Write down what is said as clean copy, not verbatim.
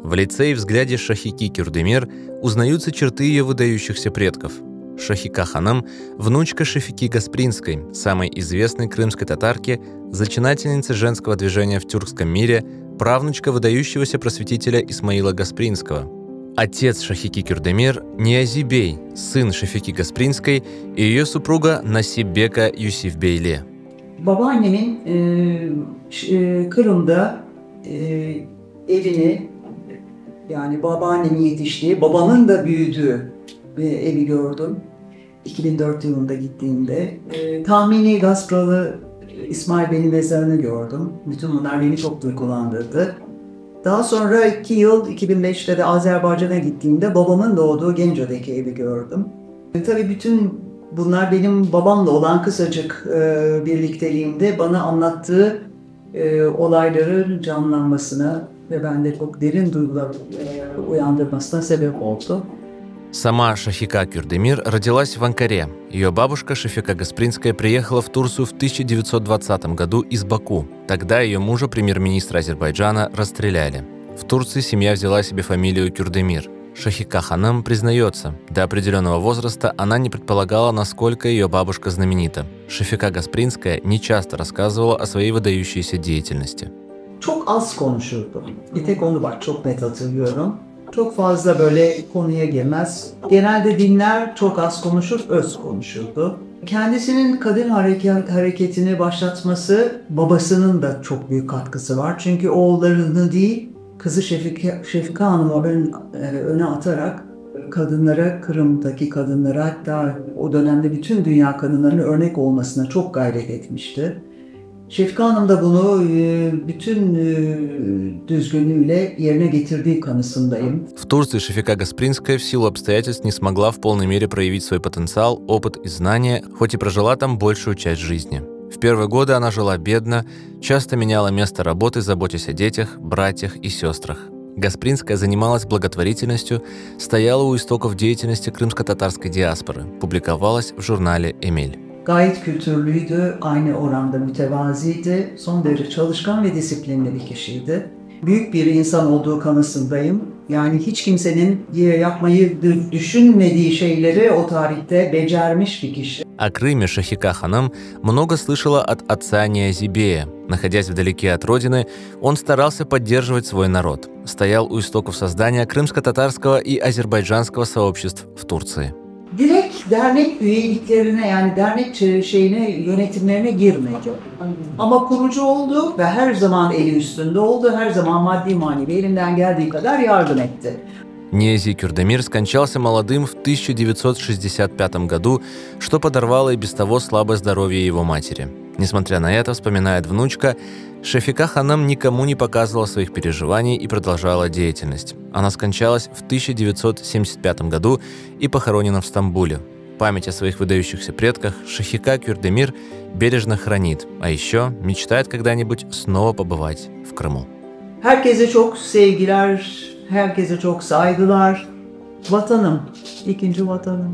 В лице и взгляде Шахики Кюрдемир узнаются черты ее выдающихся предков. Шахика Ханам – внучка Шефики Гаспринской, самой известной крымской татарки, зачинательницы женского движения в тюркском мире, правнучка выдающегося просветителя Исмаила Гаспринского. Отец Шахики Кюрдемир – Ниязи Бей, сын Шефики Гаспринской и ее супруга Насиббека Юсифбейле. Babaannemin Kırım'da evini, yani babaannemin yetiştiği, babamın da büyüdüğü evi gördüm. 2004 yılında gittiğimde. Tahmini Gaspralı İsmail Bey'in mezarını gördüm. Bütün bunlar beni çok duygulandırdı. Daha sonra 2 yıl, 2005'te de Azerbaycan'a gittiğimde babamın doğduğu Gence'deki evi gördüm. Tabii bütün bunlar benim babamla olan kısacık birlikteliğimde bana anlattığı olayların canlanmasına ve bende çok derin duygular uyandırmasına sebep oldu. Сама Шахика Кюрдемир родилась в Анкаре. Ее бабушка Шефика Гаспринская приехала в Турцию в 1920 году из Баку. Тогда ее мужа, премьер-министра Азербайджана, расстреляли. В Турции семья взяла себе фамилию Кюрдемир. Шахика Ханам признается, до определенного возраста она не предполагала, насколько ее бабушка знаменита. Шефика Гаспринская нечасто рассказывала о своей выдающейся деятельности. Çok az konuşurdu. Bir tek onu bak çok net hatırlıyorum. Çok fazla böyle konuya girmez. Genelde dinler, çok az konuşur, öz konuşurdu. Kendisinin kadın hareketini başlatması babasının da çok büyük katkısı var. Çünkü oğullarını değil, kızı Şefika Hanım'ı öne atarak kadınlara, Kırım'daki kadınlara, hatta o dönemde bütün dünya kadınlarının örnek olmasına çok gayret etmişti. Şefika Hanım da bunu bütün düzgünlüğüyle yerine getirdiği kanısındayım. В Турции Шефика Гаспринская в силу обстоятельств не смогла в полной мере проявить свой потенциал, опыт и знания, хоть и прожила там большую часть жизни. В первые годы она жила бедно, часто меняла место работы, заботясь о детях, братьях и сестрах. Гаспринская занималась благотворительностью, стояла у истоков деятельности крымско-татарской диаспоры, публиковалась в журнале «Эмель». Gayet kültürlüydü, aynı oranda mütevaziydi, son derece çalışkan ve disiplinli bir kişiydi. Büyük bir insan olduğu kanısındayım. Yani hiç kimsenin yapmayı düşünmediği şeyleri o tarihte becermiş bir kişi. О Крыме Шахика Ханам много слышала от отца Ниязибея. Находясь вдалеке от родины, он старался поддерживать свой народ. Стоял у истоков создания крымско-татарского и азербайджанского сообществ в Турции. Direkt dernek üyeliklerine, yani dernek yönetimlerine girmedi. Ama kurucu oldu ve her zaman eli üstünde oldu, her zaman maddi manevi elinden geldiği kadar yardım etti. Ниязи Кюрдемир скончался молодым в 1965 году, что подорвало и без того слабое здоровье его матери. Несмотря на это, вспоминает внучка, Шефика Ханам никому не показывала своих переживаний и продолжала деятельность. Она скончалась в 1975 году и похоронена в Стамбуле. Память о своих выдающихся предках Шахика Кюрдемир бережно хранит, а еще мечтает когда-нибудь снова побывать в Крыму. Herkese çok sevgiler, herkese çok saygılar. Vatanım, ikinci vatanım.